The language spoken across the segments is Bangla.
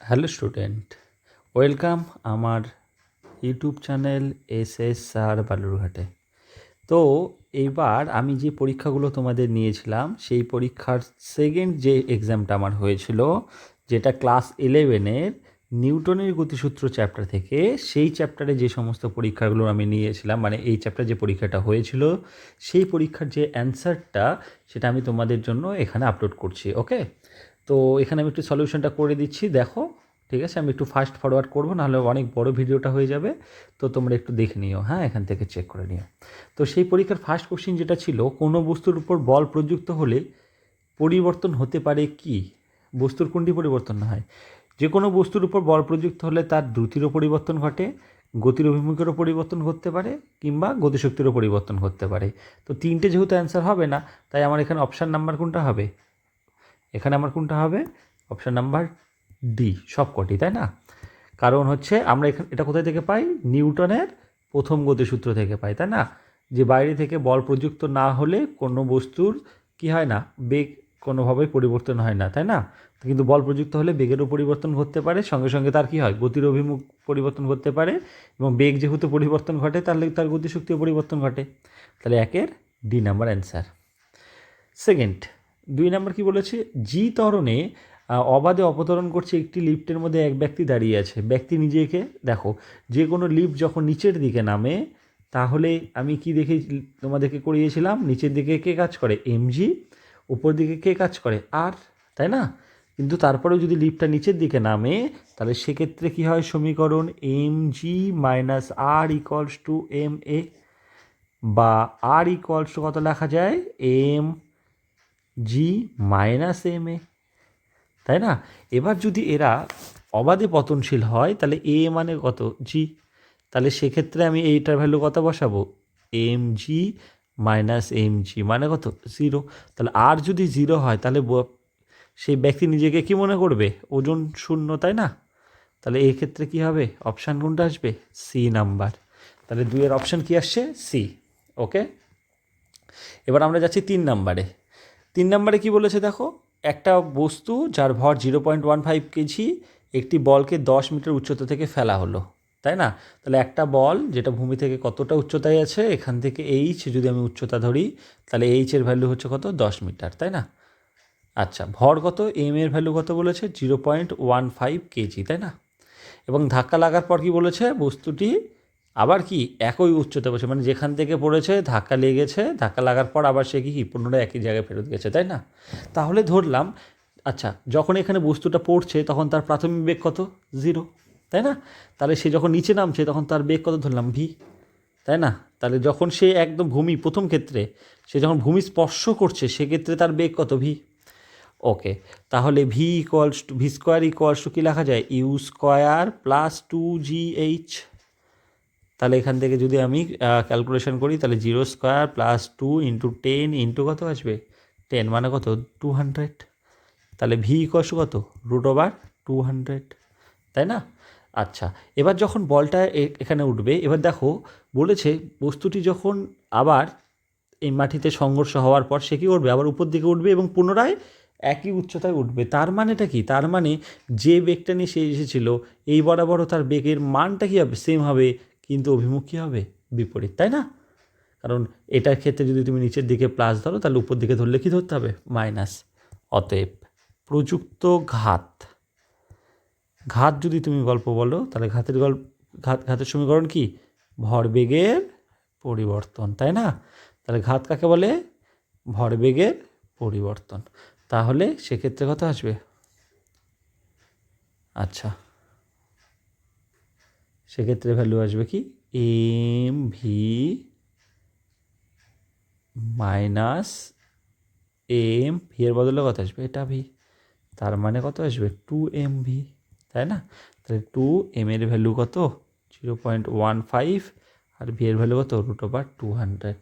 হ্যালো স্টুডেন্ট, ওয়েলকাম আমার ইউটিউব চ্যানেল SSR বালুরঘাটে। তো এইবার আমি যে পরীক্ষাগুলো তোমাদের নিয়েছিলাম সেই পরীক্ষার সেকেন্ড যে এক্সামটা আমার হয়েছিল, যেটা ক্লাস 11-এর নিউটনের গতিসূত্র চ্যাপ্টার থেকে, সেই চ্যাপ্টারে যে সমস্ত পরীক্ষাগুলো আমি নিয়েছিলাম, মানে এই চ্যাপ্টারে যে পরীক্ষাটা হয়েছিল সেই পরীক্ষার যে অ্যান্সারটা সেটা আমি তোমাদের জন্য এখানে আপলোড করছি। ওকে, তো এখানে আমি একটু সলিউশনটা করে দিচ্ছি, দেখো। ঠিক আছে, আমি একটু ফাস্ট ফরওয়ার্ড করবো, নাহলে অনেক বড় ভিডিওটা হয়ে যাবে। তো তোমরা একটু দেখে নিও, হ্যাঁ, এখান থেকে চেক করে নিও। তো সেই পরীক্ষার ফার্স্ট কোশ্চিন যেটা ছিল, কোনো বস্তুর উপর বল প্রযুক্ত হলে পরিবর্তন হতে পারে কি? বস্তুর কোনটি পরিবর্তন না হয়? যে কোনো বস্তুর উপর বল প্রযুক্ত হলে তার দ্রুতিরও পরিবর্তন ঘটে, গতির অভিমুখেরও পরিবর্তন ঘটতে পারে, কিংবা গতিশক্তিরও পরিবর্তন ঘটতে পারে। তো তিনটে যেহেতু অ্যান্সার হবে না, তাই আমার এখানে অপশান নাম্বার কোনটা হবে? এখানে আমার কোনটা হবে? অপশান নাম্বার ডি, সবকটি, তাই না? কারণ হচ্ছে আমরা এখানে এটা কোথায় থেকে পাই? নিউটনের প্রথম গতিসূত্র থেকে পাই, তাই না? যে বাইরে থেকে বল প্রযুক্ত না হলে কোনো বস্তুর কি হয় না, বেগ কোনোভাবেই পরিবর্তন হয় না, তাই না? কিন্তু বল প্রযুক্ত হলে বেগেরও পরিবর্তন ঘটতে পারে, সঙ্গে সঙ্গে তার কি হয়, গতির অভিমুখ পরিবর্তন করতে পারে, এবং বেগ যেহেতু পরিবর্তন ঘটে তাহলে তার গতিশক্তিও পরিবর্তন ঘটে। তাহলে একের D number answer. Second, 2 number কি বলেছে? জি ত্বরণে অবাধে অবতরণ করছে একটি লিফটের মধ্যে এক ব্যক্তি দাঁড়িয়ে আছে। ব্যক্তি নিজেকে, দেখো, যে কোনো লিফট যখন নিচের দিকে নামে, তাহলে আমি কি দেখে তোমাদেরকে করিয়েছিলাম? নিচের দিকে কে কাজ করে? mg, উপর দিকে কে কাজ করে? আর, তাই না? কিন্তু তারপরেও যদি লিফটটা নিচের দিকে নামে, তাহলে সেক্ষেত্রে কি হয় সমীকরণ? mg minus R equals to ma, বা আর ইকুয়ালস টু কত লেখা যায়? M G minus M A, তাই না? এবার যদি এরা অবাধে পতনশীল হয়, তাহলে এ মানে কত? জি। তাহলে সেক্ষেত্রে আমি এইটার ভ্যালু কত বসাবো? M G minus M G মানে কত? 0। তাহলে আর যদি 0 হয়, তাহলে সেই ব্যক্তি নিজেকে কি মনে করবে? ওজন শূন্য, তাই না? তাহলে এই ক্ষেত্রে কি হবে? অপশান কোনটা আসবে? C number. তাহলে 2-এর অপশান কি আসছে? সি। ওকে, এবার আমরা যাচ্ছি 3 নাম্বারে। 3 নাম্বারে কী বলেছে দেখো? একটা বস্তু যার ভর 0.15 কেজি একটি বলকে 10 মিটার উচ্চতা থেকে ফেলা হলো, তাই না? তাহলে একটা বল যেটা ভূমি থেকে কতটা উচ্চতায় আছে, এখান থেকে এইচ যদি আমি উচ্চতা ধরি, তাহলে এইচের ভ্যালু হচ্ছে কত? 10 মিটার, তাই না? আচ্ছা, ভর কত? এম এর ভ্যালু কত বলেছে? 0.15 কেজি, তাই না? এবং ধাক্কা লাগার পর কি বলেছে? বস্তুটি আবার কি একই উচ্চতা বসে, মানে যেখান থেকে পড়েছে ধাক্কা লেগেছে, ধাক্কা লাগার পর আবার সে কি পুনরায় একই জায়গায় ফেরত গেছে, তাই না? তাহলে ধরলাম, আচ্ছা, যখন এখানে বস্তুটা পড়ছে তখন তার প্রাথমিক বেগ কত? 0, তাই না? তাহলে সে যখন নিচে নামছে তখন তার বেগ কত ধরলাম? ভি, তাই না? তাহলে যখন সে একদম ভূমি, প্রথম ক্ষেত্রে সে যখন ভূমি স্পর্শ করছে, সেক্ষেত্রে তার বেগ কত? ভি। ওকে, তাহলে V equals to V square equals to কী লেখা যায়? U square plus 2gh। তাহলে এখান থেকে যদি আমি ক্যালকুলেশন করি, তাহলে 0 স্কোয়ার প্লাস 2 ইন্টু 10 ইন্টু কত আসবে? 10 মানে কত? 200। তাহলে ভি ইকুয়ালস টু কত? √200, তাই না? আচ্ছা, এবার যখন বলটা এখানে উঠবে, এবার দেখো বলেছে বস্তুটি যখন আবার এই মাটিতে সংঘর্ষ হওয়ার পর সে কী করবে? আবার উপর দিকে উঠবে এবং পুনরায় একই উচ্চতায় উঠবে। তার মানেটা কি? তার মানে যে বেগটা নিয়ে সে এসেছিল, এই বরাবরও তার বেগের মানটা কী হবে? সেম হবে, কিন্তু অভিমুখ কী হবে? বিপরীত, তাই না? কারণ এটার ক্ষেত্রে যদি তুমি নিচের দিকে প্লাস ধরো, তাহলে উপর দিকে ধরলে কী ধরতে হবে? মাইনাস। অতএব প্রযুক্ত ঘাত, ঘাত যদি তুমি গল্প বলো, তাহলে ঘাতের সমীকরণ কি? ভরবেগের পরিবর্তন, তাই না? তাহলে ঘাত কাকে বলে? ভরবেগের পরিবর্তন। তাহলে সেক্ষেত্রে কত আসবে? আচ্ছা, সেক্ষেত্রে ভ্যালু আসবে কি? M V minus M V এর বদলে কত আসবে? এটা ভি, তার মানে কত আসবে? 2mv, তাই না? তাহলে 2m এর ভ্যালু কত? 0.15, আর ভি এর ভ্যালু কত? √200।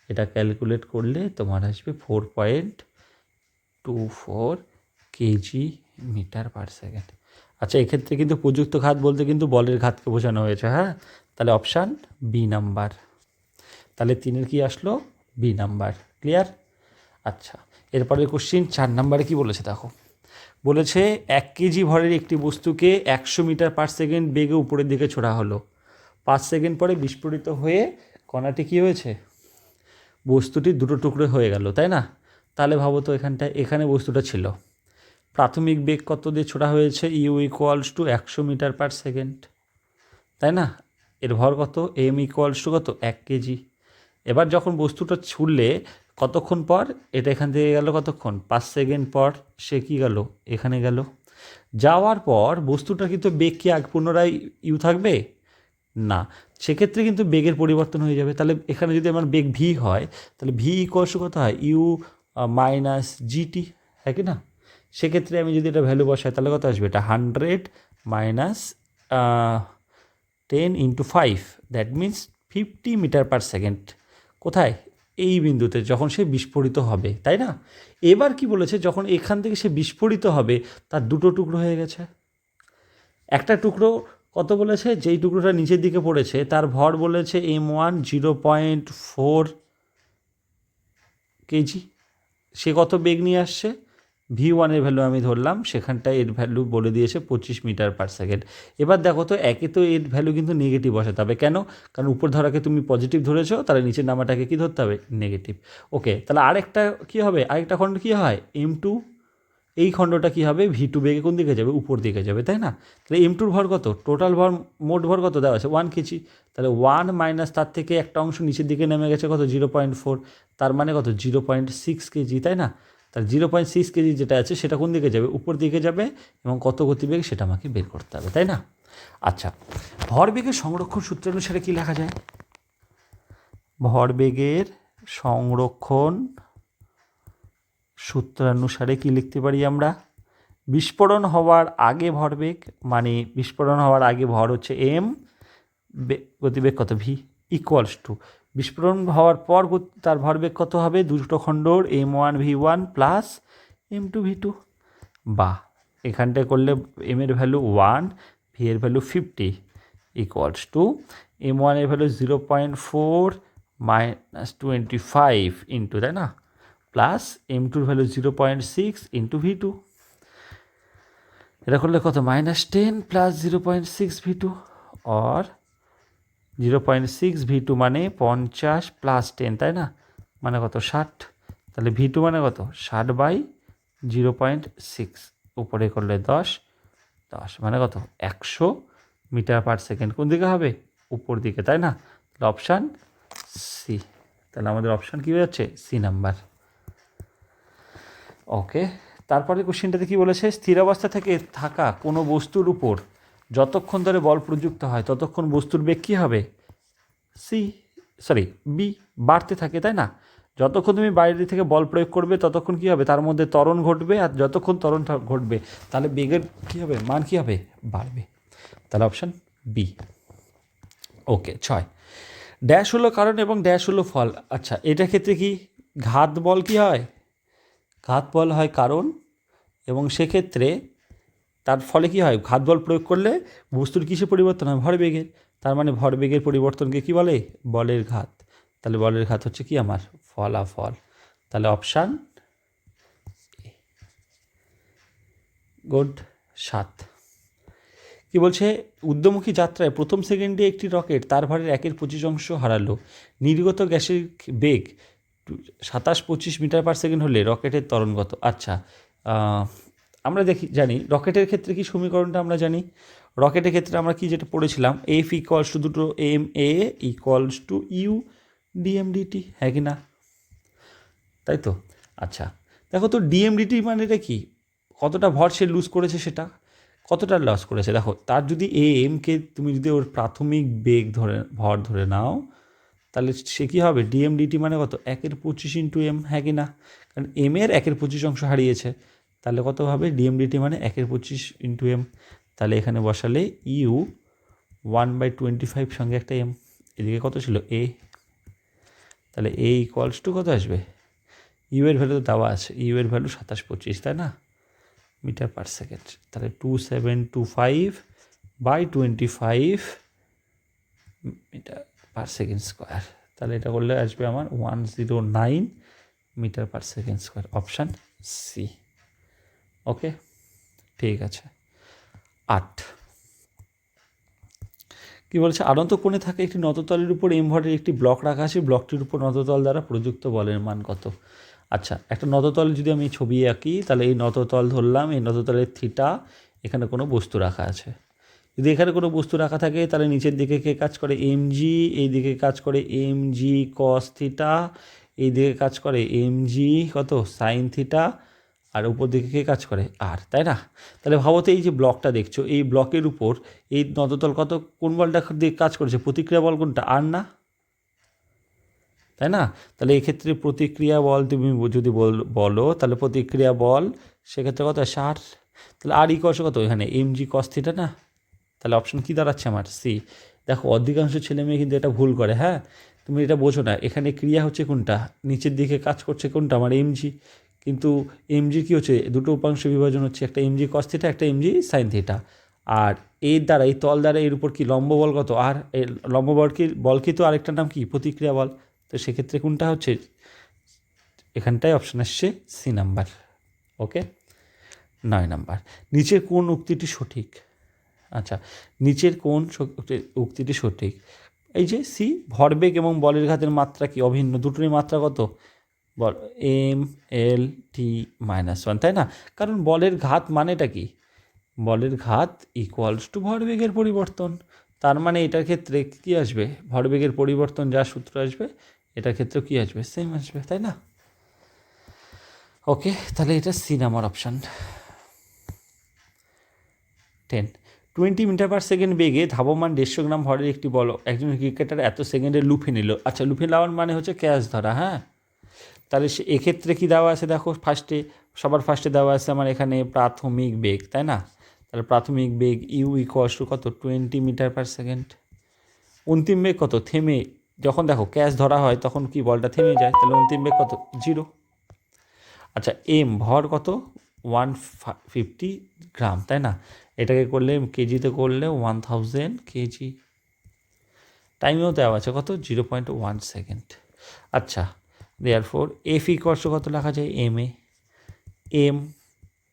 এটা ক্যালকুলেট করলে তোমার আসবে 4.24 কেজি মিটার পার সেকেন্ড। আচ্ছা, এক্ষেত্রে কিন্তু প্রযুক্ত ঘাত বলতে কিন্তু বলের ঘাতকে বোঝানো হয়েছে, হ্যাঁ? তাহলে অপশান বি নাম্বার। তাহলে 3-এর কি আসলো? B number. ক্লিয়ার? আচ্ছা, এরপরে কোশ্চিন 4 নাম্বারে কি বলেছে দেখো? বলেছে 1 কেজি ভরের একটি বস্তুকে 100 মিটার পার সেকেন্ড বেগে উপরের দিকে ছোড়া হলো, 5 সেকেন্ড পরে বিস্ফোরিত হয়ে কণাটি কী হয়েছে, বস্তুটি দুটো টুকরো হয়ে গেল, তাই না? তাহলে ভাবো তো এখানে বস্তুটা ছিল, প্রাথমিক বেগ কত দিয়ে ছোড়া হয়েছে, U equals to 100 metre per second, তাই না? এর ভর কত, এম ইকুয়ালস টু কত, 1 কেজি। এবার যখন বস্তুটা ছুড়লে কতক্ষণ পর এটা এখান থেকে গেল, কতক্ষণ, 5 সেকেন্ড পর সে কী গেল, এখানে গেল। যাওয়ার পর বস্তুটা কিন্তু বেগ কি পুনরায় ইউ থাকবে না, সেক্ষেত্রে কিন্তু বেগের পরিবর্তন হয়ে যাবে। তাহলে এখানে যদি আমার বেগ ভি হয়, তাহলে ভি ইকুয়ালস কত হয়, ইউ মাইনাস জিটি, হ্যাঁ কি না? সেক্ষেত্রে আমি যদি এটা ভ্যালু বসাই তাহলে কত আসবে, এটা 100 minus 10 into 5, that means 50 metre per second. কোথায়, এই বিন্দুতে যখন সে বিস্ফোরিত হবে, তাই না? এবার কি বলেছে, যখন এখান থেকে সে বিস্ফোরিত হবে তার দুটো টুকরো হয়ে গেছে। একটা টুকরো কত বলেছে, যেই টুকরোটা নিচের দিকে পড়েছে তার ভর বলেছে M1 0.4 কেজি, সে কত বেগ নিয়ে আসছে, V1-এর ভ্যালু আমি ধরলাম, সেখানটায় এর ভ্যালু বলে দিয়েছে 25 মিটার পার সেকেন্ড। এবার দেখো তো, একে তো এর ভ্যালু কিন্তু নেগেটিভ বসাতে হবে, কেন, কারণ উপর ধরাকে তুমি পজিটিভ ধরেছো, তাহলে নিচের নাম্বারটাকে কী ধরতে হবে, নেগেটিভ। ওকে, তাহলে আরেকটা কী হবে, আরেকটা খণ্ড কী হয়, M2, এই খণ্ডটা কী হবে, V2 বেগে কোন দিকে যাবে, উপর দিকে যাবে, তাই না? তাহলে M2-র ভর কত, টোটাল ভর, মোট ভর কত দেওয়া আছে, 1 কেজি। তাহলে 1 মাইনাস তার থেকে একটা অংশ নিচের দিকে নেমে গেছে কত, 0.4, তার মানে কত, 0.6 কেজি, তাই না? তার 0.6 কেজি যেটা আছে সেটা কোন দিকে যাবে, উপর দিকে যাবে, এবং কত গতিবেগ সেটা আমাকে বের করতে হবে, তাই না? আচ্ছা, ভরবেগের সংরক্ষণ সূত্র অনুসারে কী লেখা যায়, ভরবেগের সংরক্ষণ সূত্রানুসারে কি লিখতে পারি আমরা, বিস্ফোরণ হওয়ার আগে ভরবেগ, মানে বিস্ফোরণ হওয়ার আগে ভর হচ্ছে এম, গতিবেগ কত, ভি, ইকুয়ালস টু বিস্ফোরণ হওয়ার পর তার ভরবেগ কত হবে, দুটো খণ্ডর M1 V1 plus M2 V2, বা এখানটায় করলে এম এর ভ্যালু 1, ভি এর ভ্যালু 50, ইকুয়ালস টু M1 এর ভ্যালু 0.4 মাইনাস 25 ইন্টু, তাই না, প্লাস M2-র ভ্যালু 0.6 ইন্টু V2, এটা করলে কত, -10 প্লাস 0.6 V2, অর 0.6 V2 মানে 50 প্লাস 10, তাই না, মানে কত, 60। তাহলে V2 মানে কত, 60/0.6, উপরে করলে 10 মানে কত, 100 মিটার পার সেকেন্ড কোন দিকে হবে, উপর দিকে, তাই না? তাহলে অপশান সি, তাহলে আমাদের অপশান কী হয়ে যাচ্ছে, সি নাম্বার। ওকে, তারপরে কোশ্চেনটাতে কী বলেছে, স্থির অবস্থা থেকে থাকা কোনো বস্তুর উপর যতক্ষণ ধরে বল প্রযুক্ত হয় ততক্ষণ বস্তুর বেগ কী হবে, বি, বাড়তে থাকে, তাই না? যতক্ষণ তুমি বাইরে থেকে বল প্রয়োগ করবে ততক্ষণ কী হবে, তার মধ্যে ত্বরণ ঘটবে, আর যতক্ষণ ত্বরণ ঘটবে তাহলে বেগের কী হবে, মান কী হবে, বাড়বে। তাহলে অপশান বি। ওকে, 6, ড্যাশ হলো কারণ এবং ড্যাশ হলো ফল। আচ্ছা, এটা ক্ষেত্রে কি ঘাত বল কী হয়, ঘাত বল হয় কারণ, এবং সেক্ষেত্রে তার ফলে কী হয়, ঘাত বল প্রয়োগ করলে বস্তুর কিসে পরিবর্তন হয়, ভরবেগের, তার মানে ভরবেগের পরিবর্তনকে কী বলে, বলের ঘাত। তাহলে বলের ঘাত হচ্ছে কি আমার, ফলাফল। তাহলে অপশান গুড। 7, কি বলছে, ঊর্ধ্বমুখী যাত্রায় প্রথম সেকেন্ডে একটি রকেট তার ভরের 1/25 হারালো, নির্গত গ্যাসের বেগ 27-25 মিটার পার সেকেন্ড হলে রকেটের ত্বরণ কত। আচ্ছা, আমরা জানি রকেটের ক্ষেত্রে কি সমীকরণটা আমরা জানি, রকেটের ক্ষেত্রে আমরা কি যেটা পড়েছিলাম, এফ ইকুয়ালস টু দুটো M A equals to U DM DT, হ্যাঁ কি না, তাই তো? আচ্ছা, দেখো তো ডিএম ডিটি মানে এটা কি, কতটা ভর সে লুজ করেছে, সেটা কতটা লস করেছে। দেখো, তার যদি এমকে তুমি যদি ওর প্রাথমিক বেগ ভর ধরে নাও, তাহলে সে কী হবে, ডিএম ডিটি মানে কত, 1/25 ইন্টু এম, হ্যাঁ কি না, কারণ এম এর 1/25 অংশ হারিয়েছে, তাহলে কত হবে, ডিএম ডিটি মানে 1/25 ইন্টু এম। তাহলে এখানে বসালে ইউ 1/25 সঙ্গে একটা এম, এদিকে কত ছিল, এ, তাহলে এ ইকুয়ালস টু কত আসবে, ইউ এর ভ্যালু তো দেওয়া আছে, ইউ এর ভ্যালু 27-25, তাই না, মিটার পার সেকেন্ড। তাহলে 2725/25 মিটার পার সেকেন্ড স্কোয়ার, তাহলে এটা করলে আসবে আমার 109 meter per second square, option C. Okay, ঠিক আছে। 8 কী বলছে, আনত কোণে থাকা একটি নততলের উপর এম ভরের একটি ব্লক রাখা আছে, ব্লকটির উপর নততল দ্বারা প্রযুক্ত বলের মান কত? আচ্ছা, একটা নততল যদি আমি ছবি আঁকি, তাহলে এই নততল ধরলাম, এই নততলের থিটা, এখানে কোনো বস্তু রাখা আছে। যদি এখানে কোনো বস্তু রাখা থাকে তাহলে নিচের দিকে কে কাজ করে? M G. এই দিকে কাজ করে এম জি কস থিটা, এই দিকে কাজ করে এম জি কত সাইন থিটা, আর উপর দিকে কে কাজ করে? আর, তাই না? তাহলে ভাবো তো এই যে ব্লকটা দেখছো, এই ব্লকের উপর এই নততল কত, কোন বলটা দিয়ে কাজ করেছে? প্রতিক্রিয়া বল কোনটা? আর না, তাই না? তাহলে এক্ষেত্রে প্রতিক্রিয়া বল তুমি যদি বলো তাহলে প্রতিক্রিয়া বল সেক্ষেত্রে কত? 60। তাহলে আর ইকোয়াস কত? এখানে এম জি কস থিটা না? তাহলে অপশন কী দাঁড়াচ্ছে আমার? সি। দেখো অধিকাংশ ছেলে মেয়ে কিন্তু এটা ভুল করে। হ্যাঁ, তুমি এটা বোঝো না, এখানে ক্রিয়া হচ্ছে কোনটা? নিচের দিকে কাজ করছে কোনটা? আমার এমজি। কিন্তু এমজি কী হচ্ছে? দুটো উপাংশ বিভাজন হচ্ছে, একটা এমজি কস থিটা, একটা এমজি সাইন থিটা। আর এর দ্বারা, এই তল দ্বারা এর উপর কি লম্ব বল কত? আর এর লম্ব বল কি তো আরেকটার নাম কি? প্রতিক্রিয়া বল। তো সেক্ষেত্রে কোনটা হচ্ছে? এখানটায় অপশন আসছে সি নাম্বার। ওকে, 9 নাম্বার, নিচের কোন উক্তিটি সঠিক? আচ্ছা, নিচের কোন উক্তিটি সঠিক? এই যে সি, ভরবেগ এবং বলের ঘাতের মাত্রা কি অভিন্ন? দুটোরই মাত্রা কত? বল এম এল টি -1, তাই না? কারণ বলের ঘাত মানেটা কি? বলের ঘাত ইকুয়ালস টু ভরবেগের পরিবর্তন। তার মানে এটার ক্ষেত্রে কী আসবে? ভরবেগের পরিবর্তন যা সূত্র আসবে, এটার ক্ষেত্রেও কী আসবে? সেম আসবে, তাই না? ওকে, তাহলে এটা C number option. 10 20 metre per second বেগে ধাবমান 150 গ্রাম ভরের একটি বল একজন ক্রিকেটার এত সেকেন্ডে লুফে নিল। আচ্ছা, লুফে নেওয়ার মানে হচ্ছে ক্যাচ ধরা। হ্যাঁ, তাহলে সে এক্ষেত্রে কী দেওয়া আছে? দেখো সবার ফার্স্টে দেওয়া আছে আমার এখানে প্রাথমিক বেগ, তাই না? তাহলে প্রাথমিক বেগ ইউ ইকুয়ালস টু কত? 20 মিটার পার সেকেন্ড। অন্তিম বেগ কত? থেমে, যখন দেখো ক্যাচ ধরা হয় তখন কি বলটা থেমে যায়, তাহলে অন্তিম বেগ কত? 0। আচ্ছা, এম ভর কত? 150 গ্রাম, তাই না? এটাকে করলে কেজিতে করলে 1000 কেজি। টাইমেও দেওয়া আছে কত? 0.1 সেকেন্ড। আচ্ছা, দেয়ারফোর এফ ইকুয়ালস কত লেখা যায়? M A. এম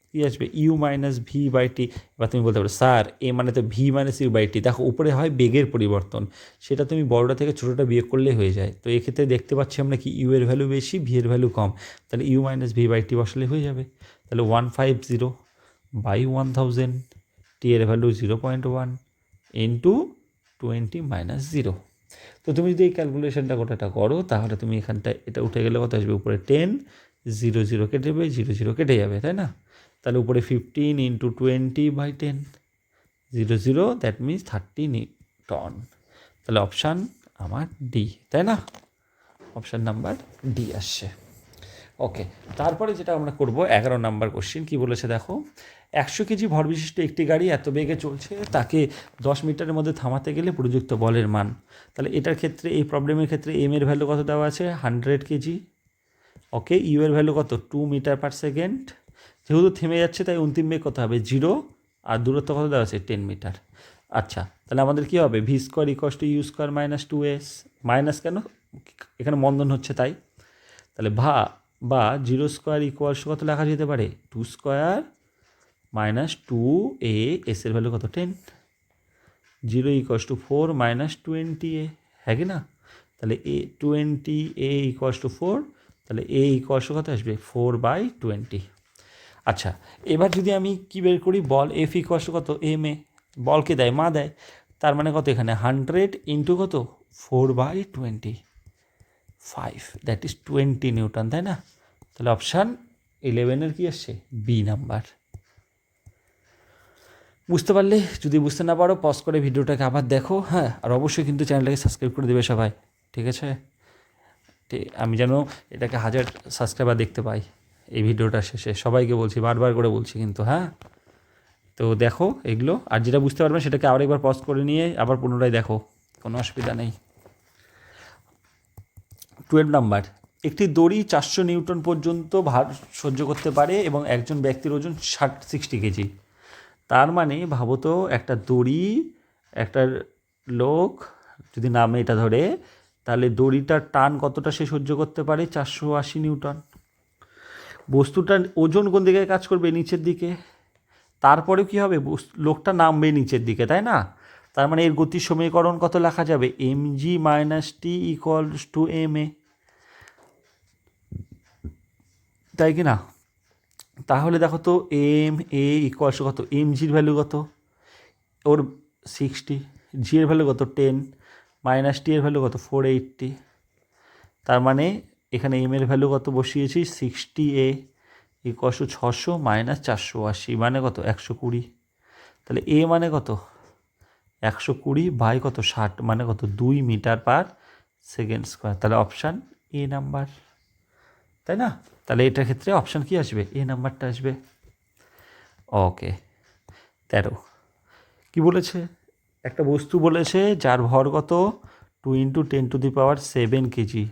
কী আসবে? You minus V by T. এবার তুমি বলতে পারো স্যার এ মানে তো ভি মাইনাস ইউ বাই টি। দেখো উপরে হয় বেগের পরিবর্তন, সেটা তুমি বড়টা থেকে ছোটোটা বিয়োগ করলেই হয়ে যায়। তো এক্ষেত্রে দেখতে পাচ্ছি আমরা কি ইউ এর ভ্যালু বেশি, ভি এর ভ্যালু কম, তাহলে you minus V by T বসালে হয়ে যাবে। তাহলে 150 বাই 1000, টি এর ভ্যালু 0.1 ইন্টু 20 মাইনাস 0। তো তুমি যদি এই ক্যালকুলেশনটা গোটাটা করো তাহলে তুমি এখানটায় এটা উঠে গেলে কত আসবে? উপরে 10, 0 0 কেটে যাবে, 0 0 কেটে যাবে, তাই না? তাহলে উপরে 15 into 20 by 10, 0 0, that means 30 newton. তাহলে অপশান আমার ডি, তাই না? অপশান নাম্বার ডি আসছে। ওকে, তারপরে যেটা আমরা করব 11 নাম্বার কোশ্চেন কী বলেছে দেখো। 100 কেজি ভর বিশিষ্ট একটি গাড়ি এত বেগে চলছে, তাকে 10 মিটারের মধ্যে থামাতে গেলে প্রযুক্ত বলের মান। তাহলে এটার ক্ষেত্রে, এই প্রবলেমের ক্ষেত্রে এম এর ভ্যালু কত দেওয়া আছে? 100 কেজি। ওকে, ইউ এর ভ্যালু কত? 2 মিটার পার সেকেন্ড। যেহেতু থেমে যাচ্ছে তাই অন্তিম বেগ কত হবে? 0। আর দূরত্ব কত দেওয়া আছে? 10 মিটার। আচ্ছা, তাহলে আমাদের কী হবে? V square equals to U square minus 2s। Minus কেন? এখানে মন্দন হচ্ছে তাই। তাহলে বা 0 স্কোয়ার ইকুয়ালস কত লেখা যেতে পারে? 2 স্কোয়ার মাইনাস 2a, এস এর ভ্যালু কত? 10। 0 ইকুয়ালস টু 4 মাইনাস 20a, হ্যাঁ কি না? তাহলে 20a ইকুয়ালস টু 4, তাহলে a ইকুয়ালস কত আসবে? 4/20। আচ্ছা, এবার যদি আমি কী বের করি? বল এফ ইকুয়ালস কত? M A. বলকে দেয়, মা দেয়, তার মানে কত? এখানে 100 ইন্টু কত? 4/20, 5, দ্যাট ইজ 20 নিউটন, তাই না? তাহলে অপশান 11-এর কী আসছে? B number. বুঝতে পারলে? যদি বুঝতে না পারো পজ করে ভিডিওটাকে আবার দেখো। হ্যাঁ, আর অবশ্যই কিন্তু চ্যানেলটাকে সাবস্ক্রাইব করে দেবে সবাই, ঠিক আছে? আমি যেন এটাকে 1000 সাবস্ক্রাইবার দেখতে পাই এই ভিডিওটা শেষে, সবাইকে বলছি, বারবার করে বলছি কিন্তু। হ্যাঁ, তো দেখো এগুলো, আর যেটা বুঝতে পারবে সেটাকে আবার একবার পজ করে নিয়ে আবার পুনরায় দেখো, কোনো অসুবিধা নেই। 12 নাম্বার, একটি দড়ি 400 নিউটন পর্যন্ত ভার সহ্য করতে পারে এবং একজন ব্যক্তির ওজন 60 কেজি। তার মানে ভাবো তো, একটা দড়ি, একটা লোক যদি নামে এটা ধরে, তাহলে দড়িটার টান কতটা সে সহ্য করতে পারে? 480 নিউটন। বস্তুটার ওজন কোন দিকে কাজ করবে? নিচের দিকে। তারপরে কী হবে, লোকটা নামবে নিচের দিকে, তাই না? তার মানে এর গতির সমীকরণ কত লেখা যাবে, mg minus T equals to M A, তাই কি না? তাহলে দেখো তো এম এ ইকুয়ালস কত, এম জির ভ্যালু কত, ওর 60, জি এর ভ্যালু কত 10, মাইনাস টি এর ভ্যালু কত 480। তার মানে এখানে এম এর ভ্যালু কত বসিয়েছি 60 ইকুয়ালস টু 600 মাইনাস 480 মানে কত 120। তাহলে এ মানে কত 120 বাই কত 60 মানে কত 2 মিটার পার সেকেন্ড স্কোয়ার। তাহলে অপশান এ নাম্বার, তাই না? তাহলে এটার ক্ষেত্রে অপশান কি আসবে, এ নাম্বারটা আসবে। ওকে 13 কি বলেছে, একটা বস্তু বলেছে যার ভর কত 2 × 10⁻7 কেজি,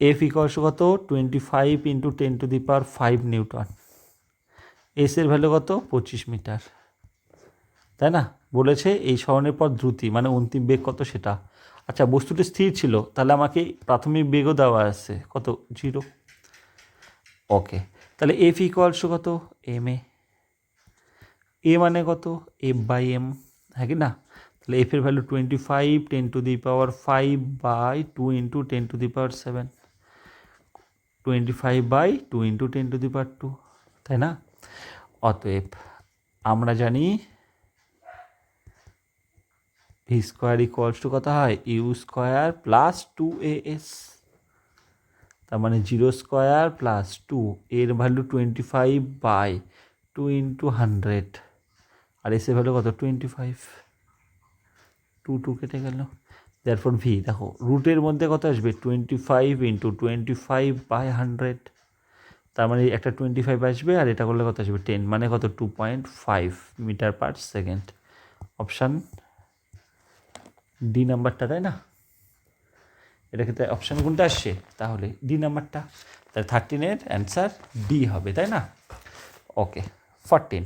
এফ ইকুয়ালস কত 25 × 10⁵ নিউটন, এস এর ভ্যালু কত 25 মিটার, তাই না? বলেছে এই স্মরণের পর দ্রুতি মানে অন্তিম বেগ কত সেটা। আচ্ছা বস্তুটি স্থির ছিল, তাহলে আমাকে প্রাথমিক বেগও দেওয়া আছে কত 0। ওকে তাহলে এফ ইকুয়ালস কত এম এ মানে কত এফ বাই এম, হ্যাঁ কি না? তাহলে এফ এর ভ্যালু 25 10⁵ বাই 2 × 10⁻7, 25 বাই 2 × 10⁻2, তাই না? অতএব আমরা জানি ভি স্কোয়ার ইকুয়ালস টু কত হয় ইউ স্কোয়ার প্লাস 2as, তার মানে 0² প্লাস 2, এর ভ্যালু 25 বাই 2 × 100 আর এসে ভ্যালু কত 25, 2 কেটে গেল। দেয়ারফর ভি দেখো রুটের মধ্যে কত আসবে 25 × 25 বাই 100, তার মানে একটা 25 আসবে আর এটা করলে কত আসবে 10 মানে কত 2.5 metre per second. Option D নাম্বারটা, তাই না? এটা ক্ষেত্রে অপশান কোনটা আসছে, তাহলে ডি নাম্বারটা। তাহলে 13-এর অ্যান্সার ডি হবে, তাই না? ওকে 14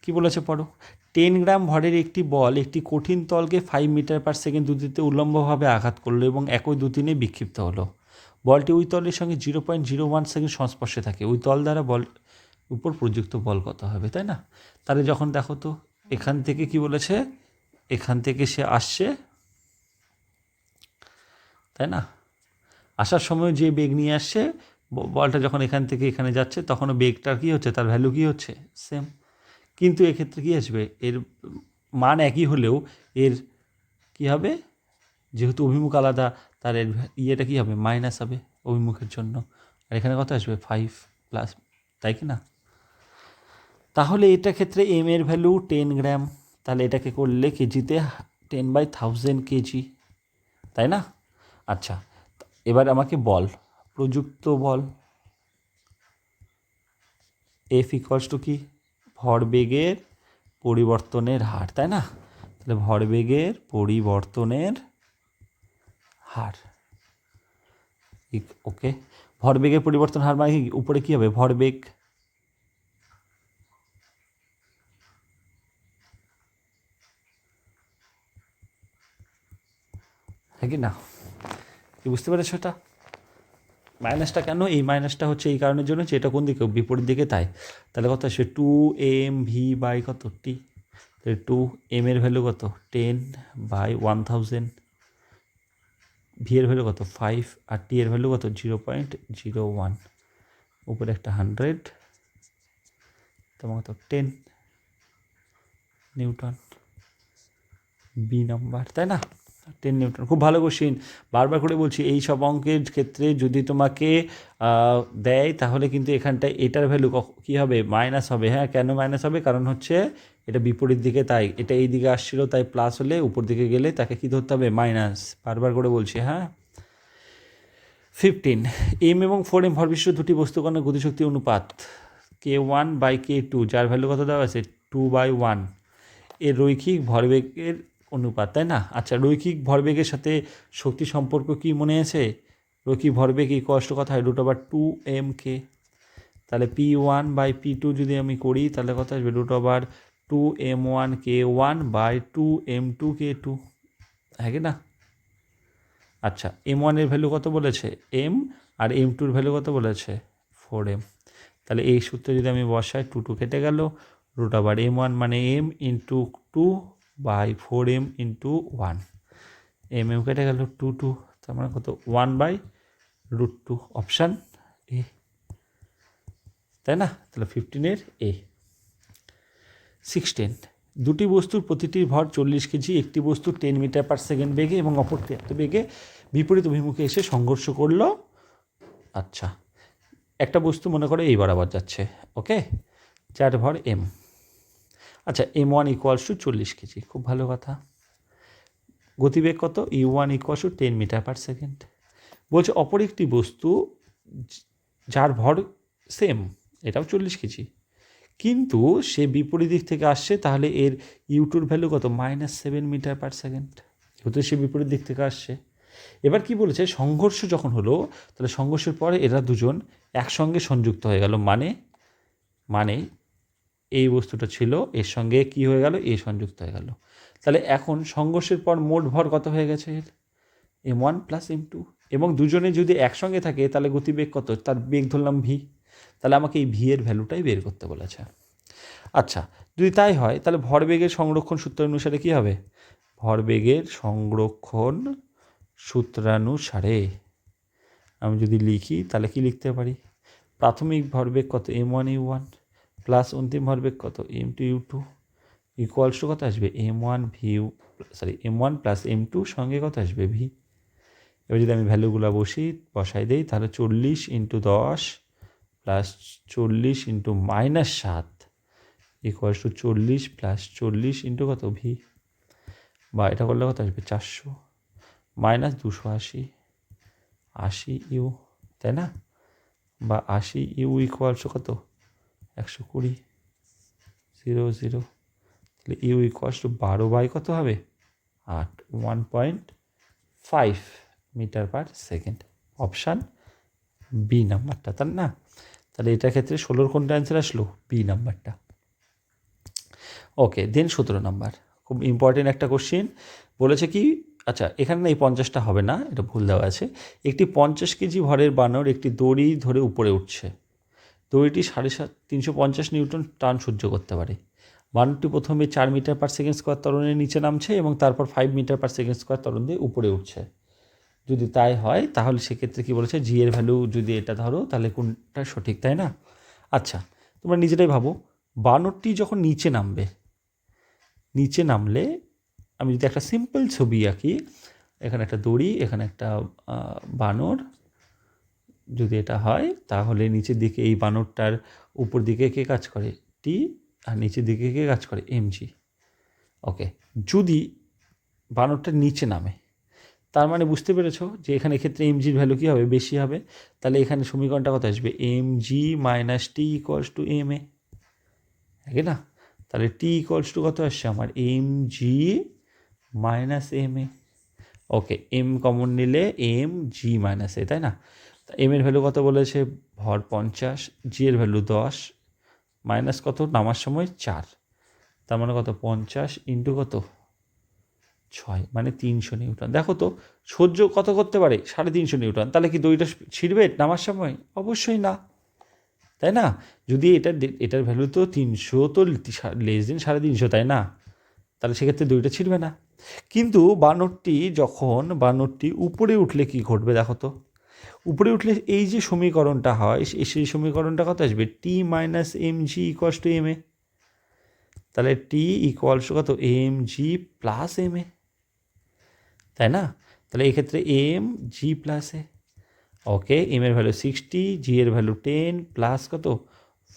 কী বলেছে পড়ো, 10 গ্রাম ভরের একটি বল একটি কঠিন তলকে 5 মিটার পার সেকেন্ড দ্রুতিতে উল্লম্বভাবে আঘাত করলো এবং একই দ্রুতিতে বিক্ষিপ্ত হলো। বলটি ওই তলের সঙ্গে 0.01 সেকেন্ড সংস্পর্শে থাকে, ওই তল দ্বারা বল উপর প্রযুক্ত বল কত হবে, তাই না? তাহলে যখন দেখো তো এখান থেকে কি বলেছে, এখান থেকে সে আসছে, তাই না? আসার সময় যে বেগ নিয়ে আসছে, বলটা যখন এখান থেকে এখানে যাচ্ছে তখনও বেগটার কী হচ্ছে, তার ভ্যালু কী হচ্ছে সেম, কিন্তু এক্ষেত্রে কী আসবে, এর মান একই হলেও এর কী হবে, যেহেতু অভিমুখ আলাদা তার এর ইয়েটা কী হবে মাইনাস হবে অভিমুখের জন্য, আর এখানে কত আসবে 5 প্লাস, তাই কি না? তাহলে এটা ক্ষেত্রে এম এর ভ্যালু 10 গ্রাম, তাহলে এটাকে করলে কেজিতে 10/1000 কেজি, তাই না? আচ্ছা এবার আমাকে বল, প্রযুক্ত বল এফ ইকুয়ালস টু কি ভরবেগের পরিবর্তনের হার, তাই না? তাহলে ভরবেগের পরিবর্তনের হার, ওকে ভরবেগের পরিবর্তন হার মানে কি, উপরে কি হবে ভরবেগ, হ্যাঁ কি না? কি বুঝতে পেরেছো এটা? মাইনাসটা কেন, এই মাইনাসটা হচ্ছে এই কারণের জন্য যে এটা কোন দিকে বিপরীত দিকে, তাই। তাহলে কত আসবে 2mv বাই কত টি, তাহলে 2m এর ভ্যালু কত 10 বাই 1000, ভি এর ভ্যালু কত 5 আর টি এর ভ্যালু কত 0.01, উপরে একটা 100, তোমার কত 10 নিউটন, বি নাম্বার, তাই না? 10 নিউটন, খুব ভালো কোশ্চিন। বারবার করে বলছি এই সব অঙ্কের ক্ষেত্রে যদি তোমাকে দেয় তাহলে কিন্তু এখানটায় এটার ভ্যালু কী হবে মাইনাস হবে। হ্যাঁ কেন মাইনাস হবে, কারণ হচ্ছে এটা বিপরীত দিকে, তাই এটা এই দিকে আসছিল, তাই প্লাস হলে উপর দিকে গেলে তাকে কী ধরতে হবে মাইনাস, বারবার করে বলছি। হ্যাঁ 15 এম এবং 4m ভরবিশিষ্ট দুটি বস্তুকণের গতিশক্তি অনুপাত K1/K2, যার ভ্যালু কত দেওয়া আছে 2/1, এর রৈখিক ভরবেগের অনুপাত, তাই না? আচ্ছা রৈখিক ভরবেগের সাথে শক্তি সম্পর্ক কি মনে আছে, রৈখিক ভরবেগ ইকুয়ালস টু কথা হয় √2mk, তাহলে P1/P2 যদি আমি করি তাহলে কথা আসবে √2m1k1/2m2k2, হ্যাঁ কি না? আচ্ছা m1 এর ভ্যালু কত বলেছে m, আর m2 এর ভ্যালু কত বলেছে 4m, তাহলে এই সূত্রে যদি আমি বসাই 2 কেটে গেল, রুট আবার m1 মানে m into 2 by 4m into 1, m কেটে গেল 2, তার মানে কত 1 বাই √2, অপশান এ, তাই না? তাহলে 15-এর এ। 16, দুটি বস্তুর প্রতিটির ভর 40 কেজি, একটি বস্তু 10 মিটার পার সেকেন্ড বেগে এবং অপরটি এত বেগে বিপরীত অভিমুখে এসে সংঘর্ষ করলো। আচ্ছা, একটা বস্তু মনে করে এই বরাবর যাচ্ছে, ওকে, যার ভর m। আচ্ছা, m1 ইকুয়ালস টু 40 কেজি, খুব ভালো কথা। গতিবেগ কত? u1 equals to 10 metre per second. বলছে অপর একটি বস্তু যার ভর সেম, এটাও 40 কেজি, কিন্তু সে বিপরীত দিক থেকে আসছে, তাহলে এর ইউ2-র ভ্যালু কত? -7 মিটার পার সেকেন্ড, যেহেতু সে বিপরীত দিক থেকে আসছে। এবার কি বলেছে? সংঘর্ষ যখন হলো, তাহলে সংঘর্ষের পরে এরা দুজন একসঙ্গে সংযুক্ত হয়ে গেল, মানে এই বস্তুটা ছিল এর সঙ্গে কি হয়ে গেল? এ সংযুক্ত হয়ে গেল। তাহলে এখন সংঘর্ষের পর মোট ভর কত হয়ে গেছে এর? m1 প্লাস m2, এবং দুজনে যদি একসঙ্গে থাকে তাহলে গতিবেগ কত? তার বেগ ধরলাম v, তাহলে আমাকে এই v এর ভ্যালুটাই বের করতে বলেছে। আচ্ছা, যদি তাই হয় তাহলে ভরবেগের সংরক্ষণ সূত্র অনুসারে কী হবে? ভরবেগের সংরক্ষণ সূত্রানুসারে আমি যদি লিখি তাহলে কি লিখতে পারি? প্রাথমিক ভরবেগ কত? m1 u1 প্লাস অন্তিম ভরবেগ কত? m2 u2 ইকুয়ালস টু কত আসবে? m1 প্লাস m2 সঙ্গে কত আসবে? v। এবার যদি আমি ভ্যালুগুলো বসাই দিই তাহলে 40 into 10 plus 40 into -7 equals to 40 plus 40 into কত? v, বা এটা করলে কত আসবে? 400 মাইনাস 280, 80 ইউ, তাই না? বা 80 ইউ ইকুয়ালস কত? 120, 0, তাহলে ইউ ইকুয়ালস টু 12 বাই কত হবে? 8, 1.5 metre per second, option B নাম্বারটা, তাই না? তাহলে এটার ক্ষেত্রে 16-র কোনটা অ্যান্সার আসলো? বি নাম্বারটা। ওকে, দেন 17 নাম্বার, খুব ইম্পর্টেন্ট একটা কোশ্চেন। বলেছে কি, আচ্ছা এখানে না এই 50টা হবে না, এটা ভুল দেওয়া আছে। একটি 50 কেজি ভরের বানর একটি দড়ি ধরে উপরে উঠছে। দড়িটি 350 নিউটন টান সহ্য করতে পারে। বানরটি প্রথমে 4 মিটার পার সেকেন্ড স্কোয়ার ত্বরণের নিচে নামছে এবং তারপর 5 মিটার পার সেকেন্ড স্কোয়ার ত্বরণ দিয়ে উপরে উঠছে। যদি তাই হয় তাহলে সেক্ষেত্রে কী বলেছে? জি এর ভ্যালু যদি এটা ধরো তাহলে কোনটা সঠিক, তাই না? আচ্ছা, তোমরা নিজেরাই ভাবো, বানরটি যখন নিচে নামলে আমি যদি একটা সিম্পল ছবি আঁকি, এখানে একটা দড়ি, এখানে একটা বানর, যদি এটা হয় তাহলে নিচের দিকে এই বানরটার উপর দিকে কে কাজ করে? টি, আর নিচের দিকে কে কাজ করে? mg। ওকে, যদি বানরটা নিচে নামে তার মানে বুঝতে পেরেছো যে এখানে এক্ষেত্রে mgর ভ্যালু কী হবে? বেশি হবে। তাহলে এখানে সমীকরণটা কত আসবে? mg minus T equals to ma, ঠিক না? তাহলে টি ইকুয়ালস টু কত আসছে আমার? mg minus ma। ওকে, m কমন নিলে mg মাইনাস a, তাই না? এম এর ভ্যালু কত বলেছে? ভর 50, জি এর ভ্যালু 10, মাইনাস কত? নামার সময় 4, তার মানে কত? 50 ইন্টু কত? 6, মানে 300 নিউটন। দেখো তো সহ্য কত করতে পারে? 350 নিউটন। তাহলে কি দড়িটা ছিঁড়বে নামার সময়? অবশ্যই না, তাই না? যদি এটার ভ্যালু তো 300, তো লেস দেন 350, তাই না? তাহলে সেক্ষেত্রে দড়িটা ছিঁড়বে না। কিন্তু বানরটি উপরে উঠলে কি ঘটবে দেখো তো? উপরে উঠলে এই যে সমীকরণটা হয়, সেই সমীকরণটা কত আসবে? T minus M G equals to M A. তাহলে টি ইকুয়ালস টু কত? M G plus M A, তাই না? তাহলে এক্ষেত্রে M G plus A. Okay, M এর ভ্যালু 60, জি এর ভ্যালু 10 প্লাস কত?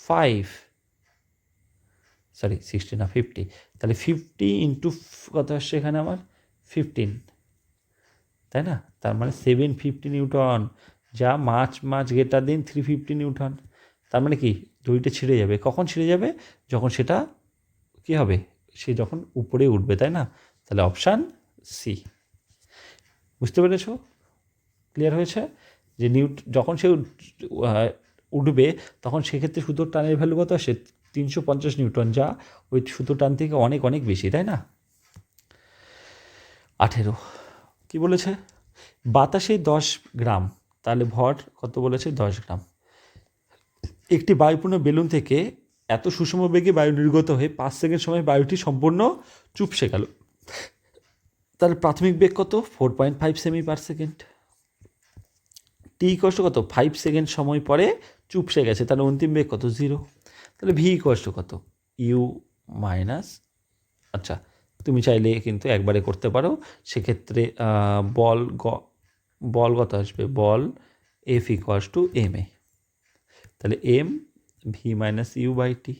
5, সরি 60 না 50, তাহলে 50 ইন্টু কত আসছে এখানে আমার? 15, তাই না? তার মানে 750 নিউটন, যা মাছ গ্রেটার দেন 350 নিউটন। তার মানে কি দড়িটা ছিঁড়ে যাবে। কখন ছিঁড়ে যাবে? যখন সেটা কী হবে? সে যখন উপরে উঠবে, তাই না? তাহলে অপশান সি। বুঝতে পেরেছ? ক্লিয়ার হয়েছে যে যখন সে উঠবে তখন সেক্ষেত্রে সুতোর টানের ভ্যালু কত আসে? 350 নিউটন, যা ওই সুতোর টান থেকে অনেক অনেক বেশি, তাই না? 18 কি বলেছে? বাতাসে 10 গ্রাম, তাহলে ভর কত বলেছে? 10 গ্রাম। একটি বায়ুপূর্ণ বেলুন থেকে এত সুষম বেগে বায়ু নির্গত হয়ে 5 সেকেন্ড সময় বায়ুটি সম্পূর্ণ চুপসে গেল। তার প্রাথমিক বেগ কত? 4.5 semi per second. T equal to কত? 5 সেকেন্ড সময় পরে চুপসে গেছে, তাহলে অন্তিম বেগ কত? 0। তাহলে ভি ইকুয়াল টু কত? ইউ মাইনাস, আচ্ছা তুমি চাইলে কিন্তু একবারে করতে পারো, সেক্ষেত্রে বল কত আসবে? বল F equals to M A, তাহলে M V minus U by T,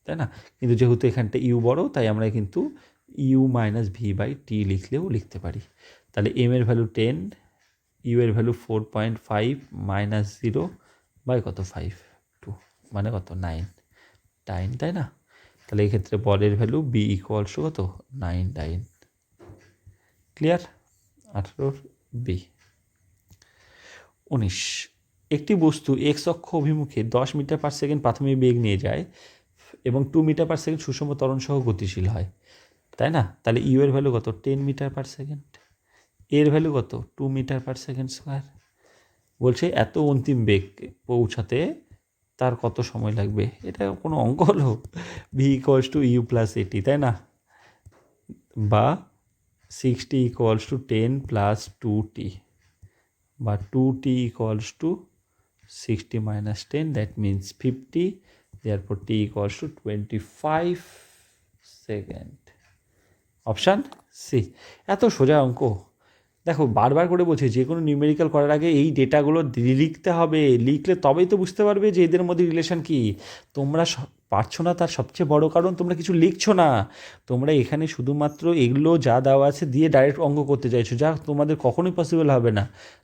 তাই না? কিন্তু যেহেতু এখানটা ইউ বড়, তাই আমরা কিন্তু you minus V by T লিখলেও লিখতে পারি। তাহলে এম এর ভ্যালু 10, ইউ এর ভ্যালু 4.5 মাইনাস 0 বাই কত? 5, 2 মানে কত? 9, তাই না? তাহলে এই ক্ষেত্রে বলের ভ্যালু বি ইকুয়ালস টু কত? 9. ক্লিয়ার? 18 বি। 19, একটি বস্তু এক্স অক্ষ অভিমুখে 10 মিটার পার সেকেন্ড প্রাথমিক বেগ নিয়ে যায় এবং 2 মিটার পার সেকেন্ড সুষম ত্বরণ সহ গতিশীল হয়, তাই না? তাহলে ইউ এর ভ্যালু কত? 10 মিটার পার সেকেন্ড, এর ভ্যালু কত? 2 মিটার পার সেকেন্ড স্কোয়ার। বলছে এত অন্তিম বেগ পৌঁছাতে তার কত সময় লাগবে? এটা কোনো অঙ্ক হলো? V equals to U plus AT, তাই না? বা 60 ইকুয়ালস টু 10 প্লাস 2t, বা 2t equals to 60 minus 10, that means 50, therefore t equals to 25 second. Option C. এত সোজা অঙ্ক। দেখো বারবার করে বলছি, যে কোনো নিউমেরিক্যাল করার আগে এই ডেটাগুলো লিখতে হবে, লিখলে তবেই তো বুঝতে পারবে যে এদের মধ্যে রিলেশন কী। তোমরা পারছো না তার সবচেয়ে বড় কারণ তোমরা কিছু লিখছো না। তোমরা এখানে শুধুমাত্র এগুলো যা দেওয়া আছে দিয়ে ডাইরেক্ট অঙ্ক করতে চাইছো, যা তোমাদের কখনোই পসিবল হবে না।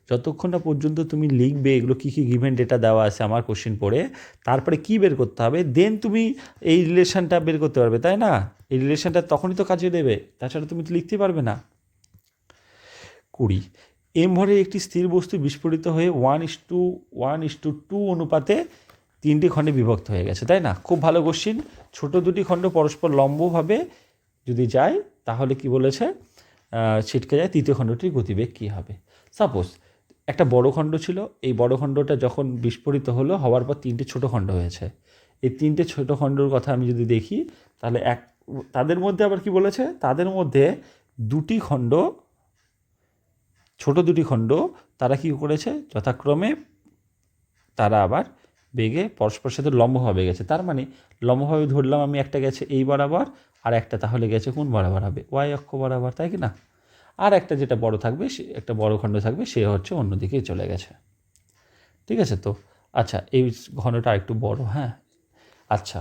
যতক্ষণ না পর্যন্ত তুমি লিখবে এগুলো কী কী গিভেন ডেটা দেওয়া আছে আমার কোশ্চেন পড়ে, তারপরে কী বের করতে হবে, দেন তুমি এই রিলেশনটা বের করতে পারবে, তাই না? এই রিলেশনটা তখনই তো কাজে দেবে, তাছাড়া তুমি তো লিখতে পারবে না। 20, এম ভরের একটি স্থির বস্তু বিস্ফোরিত হয়ে 1:2 অনুপাতে 3টি খণ্ডে বিভক্ত হয়ে গেছে, তাই না? খুব ভালো কোশ্চিন। ছোট দুটি খণ্ড পরস্পর লম্বভাবে যদি যায় তাহলে কি বলেছে? ছিটকে যায়, তৃতীয় খণ্ডটির গতিবেগ কী হবে? সাপোজ একটা বড় খণ্ড ছিল, এই বড় খণ্ডটা যখন বিস্ফোরিত হওয়ার পর 3টে ছোট খণ্ড হয়েছে। এই 3টে ছোট খণ্ডর কথা আমি যদি দেখি, তাহলে তাদের মধ্যে আবার কি বলেছে? তাদের মধ্যে ছোট দুটি খণ্ড তারা কী করেছে? যথাক্রমে তারা আবার বেগে পরস্পরের সাথে লম্বভাবে গেছে। তার মানে লম্বভাবে ধরলাম আমি, একটা গেছে এই বরাবর, আর একটা তাহলে গেছে কোন বরাবর হবে? ওয়াই অক্ষ বরাবর, তাই কি না? আর একটা যেটা বড় থাকবে, একটা বড় খণ্ড থাকবে, সে হচ্ছে অন্যদিকে চলে গেছে। ঠিক আছে তো? আচ্ছা, এই ঘনটা একটু বড়, হ্যাঁ। আচ্ছা,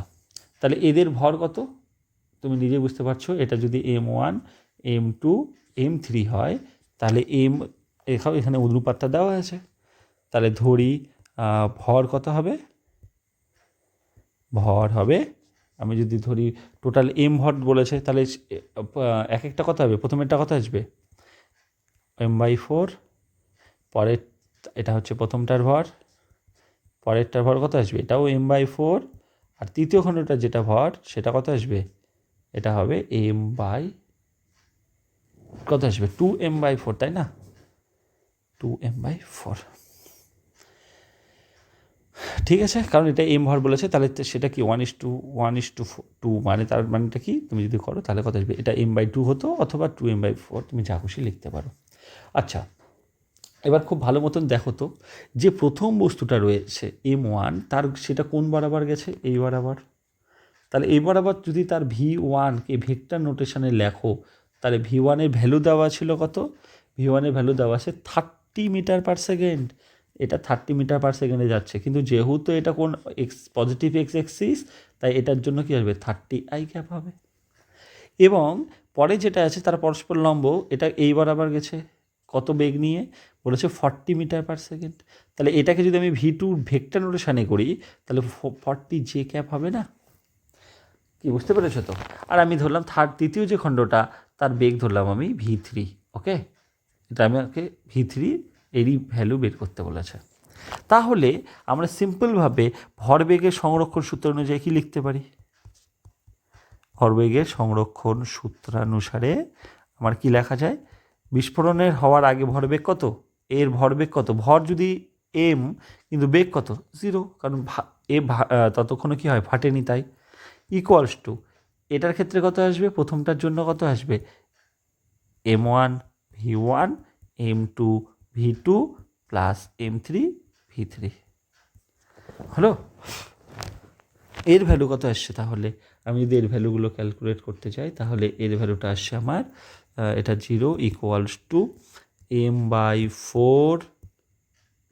তাহলে এদের ভর কত? তুমি নিজে বুঝতে পারছো। এটা যদি M1, M2, M3 হয়, তাহলে এখানে অনুপাতটা দেওয়া আছে। তাহলে ধরি ভর কত হবে? ভর হবে, আমি যদি ধরি টোটাল এম ভর বলেছে, তাহলে এক একটা কত হবে? প্রথমেরটা কত আসবে? m/4, পরের এটা হচ্ছে প্রথমটার ভর, পরেরটার ভর কত আসবে? এটাও m/4, আর তৃতীয় খণ্ডটার যেটা ভর সেটা কত আসবে? এটা হবে কত আসবে? 2m/4, তাই না? 2m/4, ঠিক আছে। কারণ এটা এম ভর বলেছে, তাহলে সেটা কি 1:2, মানে তার মানেটা কি? তুমি যদি করো তাহলে কত আসবে? এটা m/2 হতো, অথবা 2m/4, তুমি যা খুশি লিখতে পারো। আচ্ছা, এবার খুব ভালো মতন দেখো তো, যে প্রথম বস্তুটা রয়েছে M1, সেটা কোন বরাবর গেছে? এই বরাবর। তাহলে এই বরাবর যদি তার V1কে ভেক্টর নোটেশনে লেখো, তাহলে V1-এর ভ্যালু দেওয়া ছিল কত? V1-এর ভ্যালু দেওয়া আছে 30 মিটার পার সেকেন্ড। এটা 30 মিটার পার সেকেন্ডে যাচ্ছে, কিন্তু যেহেতু এটা কোন পজিটিভ এক্স অ্যাক্সিস, তাই এটার জন্য কী আসবে? 30i গ্যাপ হবে। এবং পরে যেটা আছে তার পরস্পর লম্ব, এটা এই বরাবর গেছে কত বেগ নিয়ে? বলেছে 40 মিটার পার সেকেন্ড। তাহলে এটাকে যদি আমি V2 ভেক্টর নোটেশনে করি, তাহলে 40j ক্যাপ হবে না? কি বুঝতে পেরেছো তো? আর আমি ধরলাম তৃতীয় যে খণ্ডটা, তার বেগ ধরলাম আমি V3, ওকে? এটা আমাকে V3 এরই ভ্যালু বের করতে বলেছে। তাহলে আমরা সিম্পলভাবে ভরবেগের সংরক্ষণ সূত্র অনুযায়ী কি লিখতে পারি? ভরবেগের সংরক্ষণ সূত্রানুসারে আমার কি লেখা যায়? বিস্ফোরণের হওয়ার আগে ভরবেগ কত? এর ভরবেগ কত? ভর যদি m, কিন্তু বেগ কত? 0, কারণ ততক্ষণে কী হয়, ফাটেনি, তাই ইকুয়ালস টু এটার ক্ষেত্রে কত আসবে, প্রথমটার জন্য কত আসবে, M1 V1 M2 V2 plus M3 V3 হলো। এর ভ্যালু কত আসছে, তাহলে আমি যদি এর ভ্যালুগুলো ক্যালকুলেট করতে চাই তাহলে এর ভ্যালুটা আসছে আমার এটা 0 ইকুয়ালস টু M/4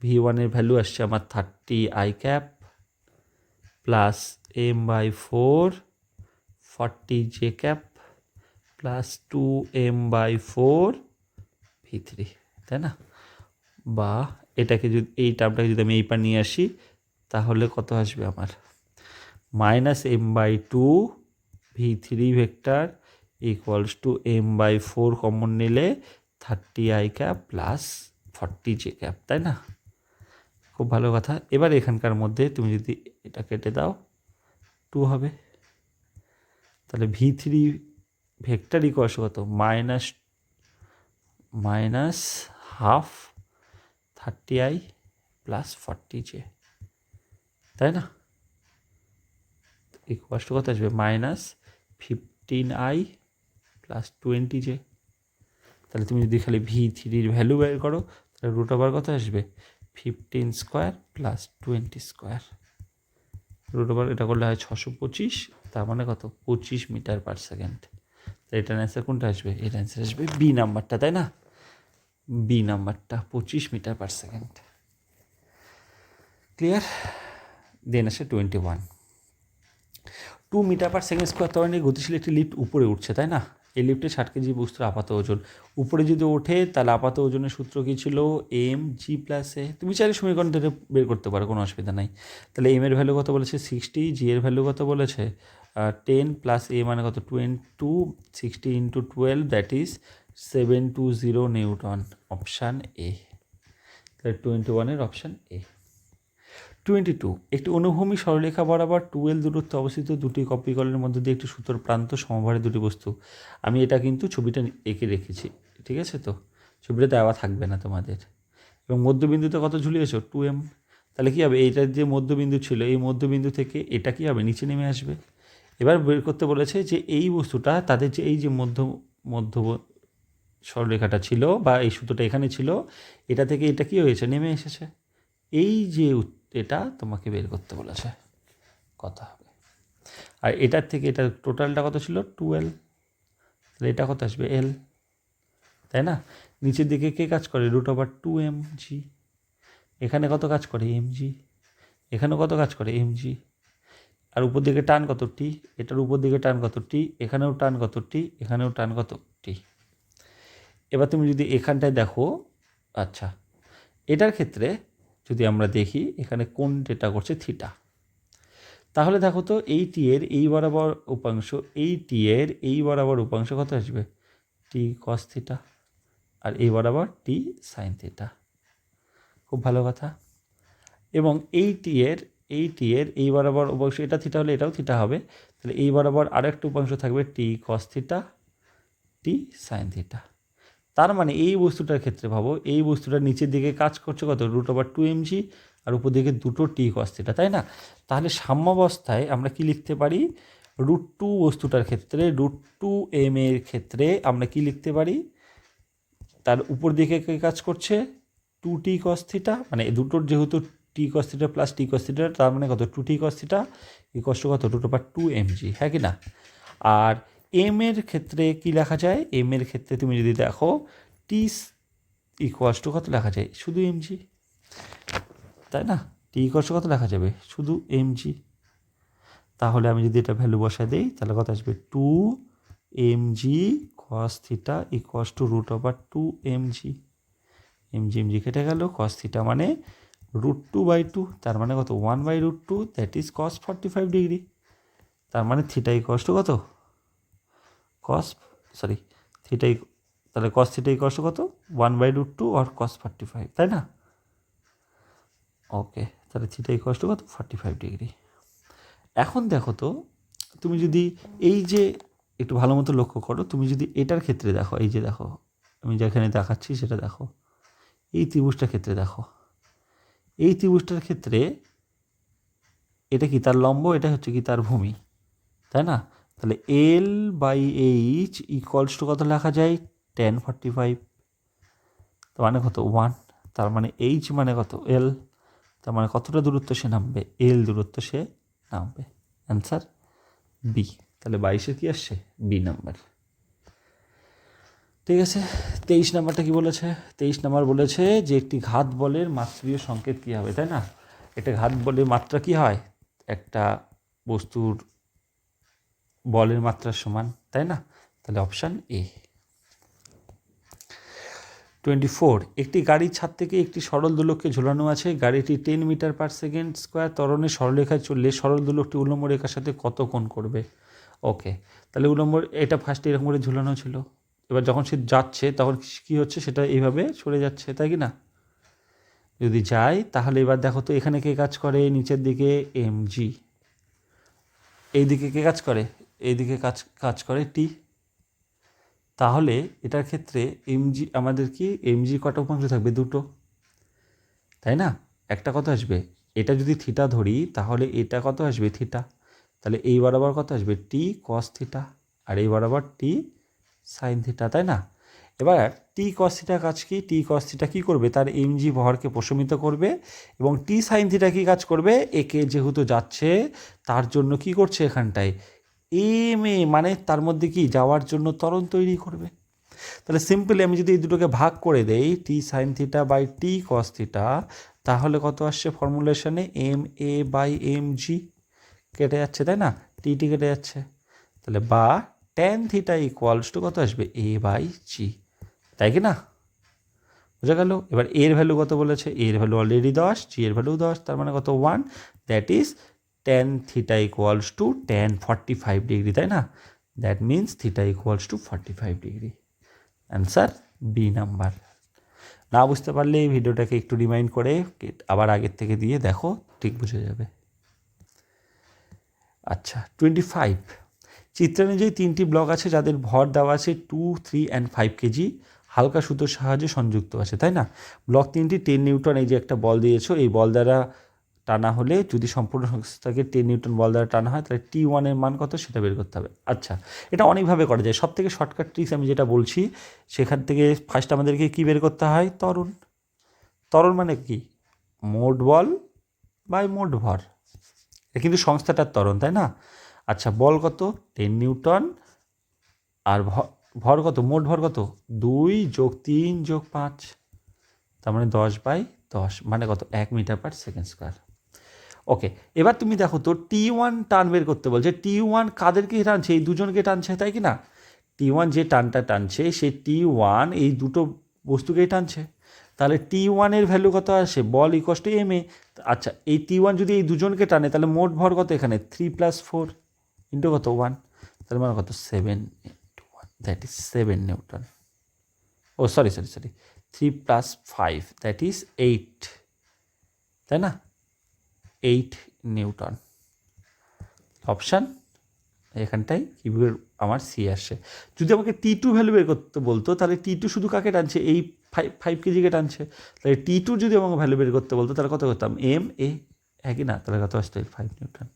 V1-এর ভ্যালু আসছে আমার 30 I cap plus M/4 40 J cap plus 2 M/4 V3, তাই না? বা এটাকে যদি এই টার্মটাকে যদি আমি এই পার নিয়ে আসি তাহলে কত আসবে আমার, -M/2 V3 vector equals to M/4 common নিলে 30 I cap plus 40 J cap, তাই না? খুব ভালো কথা। এবার এখানকার মধ্যে তুমি যদি এটা কেটে দাও 2 হবে, তাহলে V3 ভেক্টর ইকুয়ালস কত, minus half 30 I plus 40 J, তাই না? ইকুয়ালস টু কত আসবে, -15I প্লাস 20 J। তাহলে তুমি যদি খালি V3-র ভ্যালু বের করো তাহলে রুট ওভার কত আসবে, 15 square plus 20 square, root over এটা করলে হয় 625, তার মানে কত, 25 মিটার পার সেকেন্ড। তাই এটার অ্যান্সার কোনটা আসবে, এর অ্যান্সার আসবে বি নাম্বারটা, তাই না? বি নাম্বারটা 25 মিটার পার সেকেন্ড। ক্লিয়ার? দেন আসে 21, 2 মিটার পার সেকেন্ড স্কোয়ার ত্বরণে গতিশীল একটি লিফট উপরে উঠছে, তাই না? এই লিফটে 60 কেজি বস্তুর আপাত ওজন উপরে যদি ওঠে তাহলে আপাত ওজনের সূত্র কী ছিল, mg+a। তুমি চাইলে সমীকরণ ধরে বের করতে পারো, কোনো অসুবিধা নাই। তাহলে m এর ভ্যালু কত বলেছে 60, g এর ভ্যালু কত বলেছে 10 প্লাস a মানে কত 22, 60 × 12 that is 720 Newton, option A. তাহলে 21-এর অপশান এ। 22, একটি অনুভূমি সরলরেখা বরাবর 2L দূরত্বে অবস্থিত দুটি কপিকলের মধ্যে দিয়ে একটি সুতোর প্রান্ত সমভারে দুটি বস্তু। আমি এটা কিন্তু ছবিটা এঁকে রেখেছি, ঠিক আছে? তো ছবিটা দেওয়া থাকবে না তোমাদের। এবং মধ্যবিন্দুতে কত ঝুলিয়েছো, 2M। তাহলে কী হবে, এইটার যে মধ্যবিন্দু ছিল এই মধ্যবিন্দু থেকে এটা কী হবে, নিচে নেমে আসবে। এবার বের করতে বলেছে যে এই বস্তুটা তাদের যে এই যে মধ্য সরলরেখাটা ছিল বা এই সুতোটা এখানে ছিল, এটা থেকে এটা কী হয়েছে, নেমে এসেছে। এই যে এটা তোমাকে বের করতে বলেছে কত হবে। আর এটার থেকে এটা টোটালটা কত ছিল, 2L, তাহলে এটা কত আসবে, L, তাই না? নিচের দিকে কে কাজ করে, √2mg। এখানে কত কাজ করে, mg। এখানেও কত কাজ করে, mg। আর উপর দিকে টান কত, t। এটার উপর দিকে টান কত, t। এখানেও টান কত, t। এখানেও টান কত, t। এবার তুমি যদি এখানটায় দেখো, আচ্ছা এটার ক্ষেত্রে যদি আমরা দেখি এখানে কোন ডেটা করছে, থিটা। তাহলে দেখো তো এই টি এর এই বরাবর উপাংশ, এই টি এর এই বরাবর উপাংশ কত আসবে, টি কস থিটা, আর এই বরাবর টি সাইন থিটা। খুব ভালো কথা। এবং এই টি এর এই বরাবর উপাংশ, এটা থিটা হলে এটাও থিটা হবে, তাহলে এই বরাবর আরেকটা উপাংশ থাকবে টি কস থিটা, টি সাইন থিটা। তার মানে এই বস্তুটার ক্ষেত্রে ভাবো, এই বস্তুটার নিচের দিকে কাজ করছে কত, √2mg, আর উপর দিকে দুটো টি কস থিটা, তাই না? তাহলে সাম্যাবস্থায় আমরা কি লিখতে পারি, √2 বস্তুটার ক্ষেত্রে, √2m এর ক্ষেত্রে আমরা কি লিখতে পারি, তার উপর দিকে কে কাজ করছে, 2t cos থিটা, মানে দুটোর যেহেতু টি কস থিটা প্লাস টি কস থিটা, তার মানে কত, 2t cos theta equals to কত, √2mg, হ্যাঁ কি না? আর এম এর ক্ষেত্রে কি লেখা যায়, এম এর ক্ষেত্রে তুমি যদি দেখো টি ইকুয়ালস টু কত লেখা যায়, শুধু এমজি, তাই না? টি ইকুয়ালস টু কত লেখা যাবে, শুধু এমজি। তাহলে আমি যদি এটা ভ্যালু বসায় দিই তাহলে কত আসবে, 2mg cos theta equals two √2mg। MG কেটে গেল, cos থিটা মানে √2/2, তার মানে কত, 1/√2, দ্যাট ইজ cos 45 ডিগ্রি। তার মানে থিটা ইকুয়ালস টু কত, থিটা, তাহলে cos থিটা ইকুয়ালস টু কত, 1/√2 আর cos 45, তাই না? ওকে, তাহলে থিটা ইকুয়ালস টু কত, 45 ডিগ্রি। এখন দেখো তো, তুমি যদি এই যে একটু ভালো মতো লক্ষ্য করো, তুমি যদি এটার ক্ষেত্রে দেখো, এই যে দেখো আমি যেখানে দেখাচ্ছি সেটা দেখো, এই ত্রিভুজটার ক্ষেত্রে দেখো, এই ত্রিভুজটার ক্ষেত্রে এটা কি তার লম্ব, এটা হচ্ছে কি তার ভূমি, তাই না? তাহলে L/H ইকুয়ালস টু কত লেখা যায়, tan 45, তার মানে কত 1, তার মানে H মানে কত L, তার মানে কতটা দূরত্ব সে নামবে, L দূরত্ব সে নামবে। Answer B. তাহলে 22-এ কি আসছে, বি নাম্বার। ঠিক আছে, 23 নাম্বারটা কি বলেছে? 23 নাম্বার বলেছে যে একটি ঘাত বলের মাত্রীয় সংকেত কী হবে, তাই না? একটা ঘাত বলের মাত্রা কি হয়, একটা বস্তুর বলের মাত্রার সমান, তাই না? তাহলে অপশান এ। 24, একটি গাড়ির ছাদ থেকে একটি সরল দোলককে ঝোলানো আছে। গাড়িটি 10 মিটার পার সেকেন্ড স্কোয়ার ত্বরণে সরলরেখায় চললে সরল দোলকটি উল্লম্ব রেখার সাথে কত কোণ করবে? ওকে, তাহলে উল্লম্ব, এটা ফার্স্টে এরকম করে ঝুলানো ছিল, এবার যখন সে যাচ্ছে তখন কী হচ্ছে, সেটা এইভাবে সরে যাচ্ছে, তাই কি না? যদি যায় তাহলে এবার দেখো তো এখানে কে কাজ করে, নিচের দিকে mg, এই দিকে কে কাজ করে, এই দিকে কাজ করে টি। তাহলে এটার ক্ষেত্রে mg আমাদের কি, mg কত উপাংশ থাকবে, দুটো, তাই না? একটা কত আসবে, এটা যদি থিটা ধরি তাহলে এটা কত আসবে, থিটা, তাহলে এই বরাবর কত আসবে, টি কস থিটা, আর এই বরাবর টি সাইন থিটা, তাই না? এবার টি কস থিটা কাজ কি, টি কস থিটা কী করবে, তার mg ভরকে প্রশমিত করবে, এবং টি সাইন থিটা কী কাজ করবে, একে যেহেতু যাচ্ছে তার জন্য কি করছে এখানটায় এম এ, মানে তার মধ্যে কি যাওয়ার জন্য ত্বরণ তৈরি করবে। তাহলে সিম্পলি আমি যদি এই দুটোকে ভাগ করে দেই, T sine theta by T cos theta, তাহলে কত আসছে ফর্মুলেশনে, M A by M G, কেটে যাচ্ছে, তাই না? টি কেটে যাচ্ছে, তাহলে বা ট্যান থিটা ইকুয়ালস টু কত আসবে, এ বাই জি, তাই কি না? বোঝা গেল? এবার এর ভ্যালু কত বলেছে, এর ভ্যালু অলরেডি 10, জি এর ভ্যালু 10, তার মানে কত 1, that is tan theta equals to tan 45 degree, তাই না? That means theta equals to 45 degree. Answer B number. না বুঝতে পারলে এই ভিডিওটাকে একটু রিমাইন্ড করে আবার আগের থেকে দিয়ে দেখো, ঠিক বুঝে যাবে। আচ্ছা, 25, চিত্রানুযায়ী 3টি ব্লক আছে যাদের ভর দেওয়া আছে 2, 3 and 5 কেজি, হালকা সুতোর সাহায্যে সংযুক্ত আছে, তাই না? ব্লক 3টি 10 নিউটন, এই যে একটা বল দিয়েছো, এই বল দ্বারা টানা হলে, যদি সম্পূর্ণ সংস্থাকে 10 নিউটন বল দ্বারা টানা হয়, তাহলে T1 এর মান কত সেটা বের করতে হবে। আচ্ছা, এটা অনেকভাবে করা যায়, সব থেকে শর্টকাট ট্রিক্স আমি যেটা বলছি, সেখান থেকে ফার্স্ট আমাদেরকে কী বের করতে হয়, ত্বরণ। ত্বরণ মানে কি, মোট বল বাই মোট ভর, এটা কিন্তু সংস্থাটার ত্বরণ, তাই না? আচ্ছা, বল কত, 10 নিউটন, আর ভর কত, মোট ভর কত, 2 যোগ 3 যোগ 5, তার মানে 10/10, মানে কত, 1 মিটার পার সেকেন্ড স্কোয়ার। ওকে, এবার তুমি দেখো তো T1 টান বের করতে বলছে, T1 কাদেরকে টানছে, এই দুজনকে টানছে, তাই কি না? T1 যে টানটা টানছে, সেই T1 এই দুটো বস্তুকেই টানছে, তাহলে T1 এর ভ্যালু কত আসে, বল ইকুয়ালস টু এম এ। আচ্ছা, এই T1 যদি এই দুজনকে টানে, তাহলে মোট ভর কত এখানে, 3 + 4 ইন্টু কত 1, তাহলে মানে কত 7 into 1, that is 7 newton. Oh sorry, 3 + 5 that is 8, তাই না? 8 নিউটন। অপশান এখানটাই কীভাবে আমার সি আসছে। যদি আমাকে T2 ভ্যালু বের করতে বলতো, তাহলে T2 শুধু কাকে টানছে, এই 5 কেজিকে টানছে, তাহলে T2 যদি আমাকে ভ্যালু বের করতে বলতো, তাহলে কত করতাম, এম এ, একই না, তাহলে কত আসতো 5 নিউটন।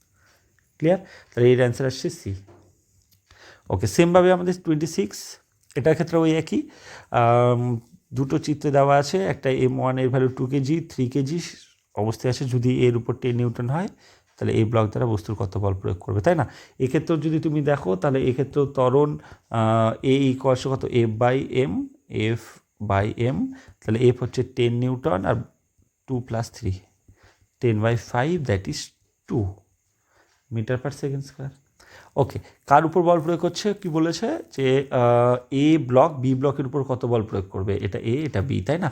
ক্লিয়ার? তাহলে এর অ্যান্সার আসছে সি। ওকে, সেমভাবে আমাদের 26, এটার ক্ষেত্রে ওই একই, দুটো চিত্রে দেওয়া আছে, একটা M1 এর ভ্যালু 2 কেজি, 3 কেজি অবস্থায় আছে, যদি এর উপর 10 নিউটন হয়, তাহলে এই ব্লক দ্বারা বস্তুর কত বল প্রয়োগ করবে, তাই না? এক্ষেত্রেও যদি তুমি দেখো, তাহলে এক্ষেত্রেও ত্বরণ এ ইকুয়ালস কত, এফ বাই এম, তাহলে এফ হচ্ছে 10 নিউটন, আর 2 + 3, 10/5, that is 2 meter per second square. Okay, কার উপর বল প্রয়োগ করছে, কি বলেছে যে এ ব্লক বি ব্লকের উপর কত বল প্রয়োগ করবে, এটা এ এটা বি, তাই না?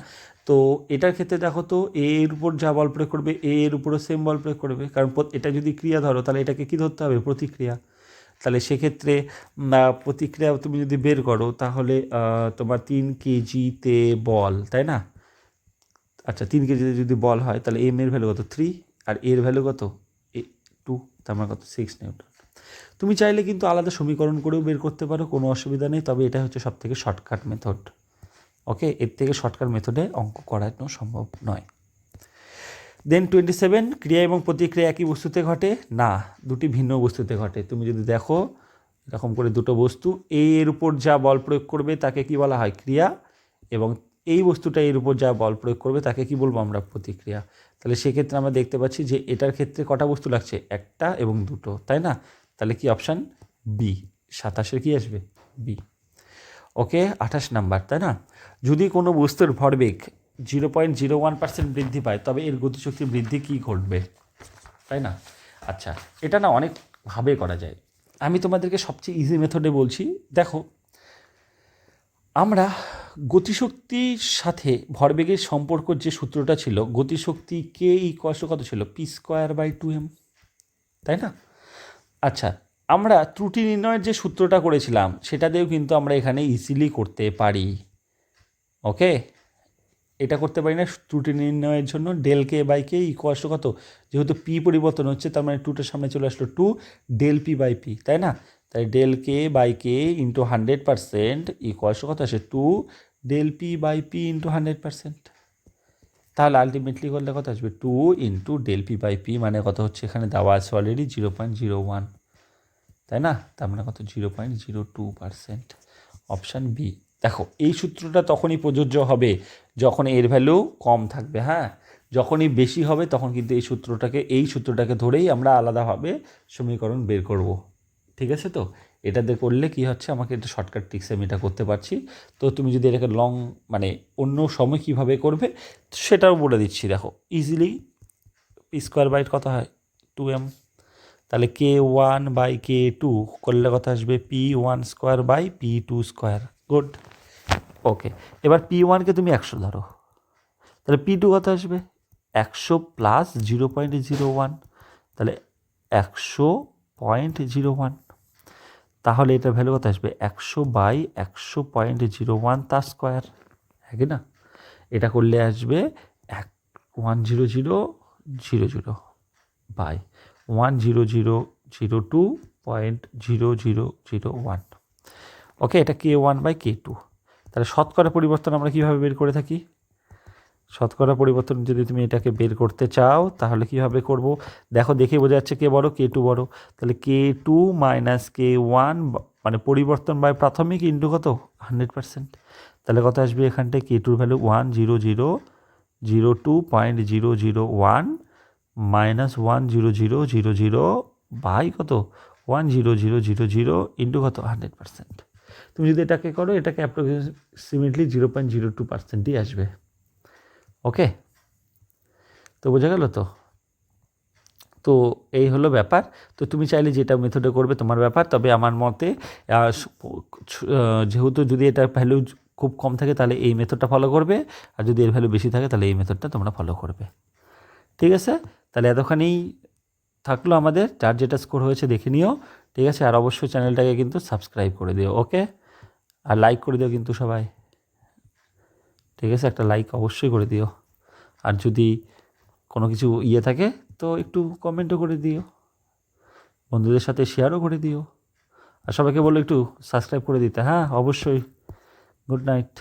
তো এটার ক্ষেত্রে দেখো তো, এ এর উপর যা বল প্রয়োগ করবে, এ এর উপরও সেম বল প্রয়োগ করবে, কারণ এটা যদি ক্রিয়া ধরো, তাহলে এটাকে কী ধরতে হবে, প্রতিক্রিয়া। তাহলে সেক্ষেত্রে প্রতিক্রিয়া তুমি যদি বের করো, তাহলে তোমার 3 কেজিতে বল, তাই না? আচ্ছা, 3 কেজিতে যদি বল হয়, তাহলে এম এর ভ্যালু কত, 3, আর এর ভ্যালু কত, 2, তার মানে কত, 6 নিউটন। তুমি চাইলে কিন্তু আলাদা সমীকরণ করেও বের করতে পারো, কোনো অসুবিধা নেই, তবে এটা হচ্ছে সবথেকে শর্টকাট মেথড। ওকে, এর থেকে শর্টকাট মেথডে অঙ্ক করানো সম্ভব নয়। দেন 27 ক্রিয়া এবং প্রতিক্রিয়া একই বস্তুতে ঘটে না, দুটি ভিন্ন বস্তুতে ঘটে। তুমি যদি দেখো এরকম করে দুটো বস্তু এর উপর যা বল প্রয়োগ করবে তাকে কি বলা হয় ক্রিয়া, এবং এই বস্তুটা এর উপর যা বল প্রয়োগ করবে তাকে কি বলবো আমরা প্রতিক্রিয়া। তাহলে সেক্ষেত্রে আমরা দেখতে পাচ্ছি যে এটার ক্ষেত্রে কটা বস্তু লাগছে, একটা এবং দুটো, তাই না? তাহলে কি অপশান বি, 27 কি আসবে বি। ওকে, 28 নাম্বার, তাই না? যদি কোনো বস্তুর ভরবেগ 0.01% বৃদ্ধি পায় তবে এর গতিশক্তির বৃদ্ধি কী ঘটবে, তাই না? আচ্ছা, এটা না অনেকভাবে করা যায়। আমি তোমাদেরকে সবচেয়ে ইজি মেথডে বলছি। দেখো, আমরা গতিশক্তির সাথে ভরবেগের সম্পর্ক যে সূত্রটা ছিল, গতিশক্তি কে ইকুয়াল টু কত ছিল, p²/2m, তাই না? আচ্ছা, আমরা ত্রুটি নির্ণয়ের যে সূত্রটা করেছিলাম সেটা দিয়েও কিন্তু আমরা এখানে ইজিলি করতে পারি। ওকে, এটা করতে পারি না ত্রুটি নির্ণয়ের জন্য del K by K equal to কত, যেহেতু পি পরিবর্তন হচ্ছে তার মানে টুটার সামনে চলে আসলো 2 ডেল পি বাই পি, তাই না? তাই del K by K into 100% equal to কত আসে 2 del P by P into 100%। তাহলে আলটিমেটলি করলে কত আসবে 2 into del P by P, মানে কত হচ্ছে এখানে দেওয়া আছে অলরেডি 0.01, তাই না? তার মানে কত 0.02%, অপশান বি। দেখো, এই সূত্রটা তখনই প্রযোজ্য হবে যখন এর ভ্যালু কম থাকবে। হ্যাঁ, যখনই বেশি হবে তখন কিন্তু এই সূত্রটাকে ধরেই আমরা আলাদাভাবে সমীকরণ বের করব। ঠিক আছে? তো এটাতে করলে কি হচ্ছে, আমাকে একটা শর্টকাট ট্রিক্সে আমি এটা করতে পারছি। তো তুমি যদি এটাকে মানে অন্য সময় কীভাবে করবে সেটাও বলে দিচ্ছি। দেখো, ইজিলি p² কত হয় 2m, তাহলে k1/k2 করলে কথা আসবে p1²/p2²। গুড। ওকে, এবার p1কে তুমি 100 ধরো, তাহলে p2 কত আসবে 100 প্লাস 0.01, তাহলে 100.01, তাহলে এটার ভ্যালু কত আসবে 100/100.01 তার স্কোয়ার, হ্যাঁ কি না? এটা করলে আসবে 100.002.0001। ওকে, এটা k1/k2। তাহলে শতকরা পরিবর্তন আমরা কীভাবে বের করে থাকি? শতকরা পরিবর্তন যদি তুমি এটাকে বের করতে চাও তাহলে কীভাবে করব? দেখো, দেখে বোঝা যাচ্ছে কে বড়, k2 বড়। তাহলে k2 মাইনাস k1 মানে পরিবর্তন বাই প্রাথমিক ইন্টু কত 100%। তাহলে কত আসবে এখানটায় k2-র ভ্যালু 100.002.001 মাইনাস 100.000 বাই কত 100.000 ইন্টু কত 100%। তুমি যদি এটাকে করো এটাকে অ্যাপ্রক্সিমেটলি 0.02%ই আসবে। ওকে, তো বোঝা গেল তো? তো এই হলো ব্যাপার। তো তুমি চাইলে যেটা মেথডে করবে তোমার ব্যাপার, তবে আমার মতে যেহেতু যদি এটার ভ্যালু খুব কম থাকে তাহলে এই মেথডটা ফলো করবে, আর যদি এর ভ্যালু বেশি থাকে তাহলে এই মেথডটা তোমরা ফলো করবে। ঠিক আছে? তাহলে এতখানি থাকলো আমাদের, যার যেটা স্কোর হয়েছে দেখে নিও। ঠিক আছে? আর অবশ্যই চ্যানেলটাকে কিন্তু সাবস্ক্রাইব করে দিও। ওকে, আর লাইক করে দিও কিন্তু সবাই। ঠিক আছে, একটা লাইক অবশ্যই করে দিও। আর যদি কোনো কিছু থাকে তো একটু কমেন্টও করে দিও, বন্ধুদের সাথে শেয়ারও করে দিও, আর সবাইকে বলো একটু সাবস্ক্রাইব করে দিতে। হ্যাঁ, অবশ্যই। Good night.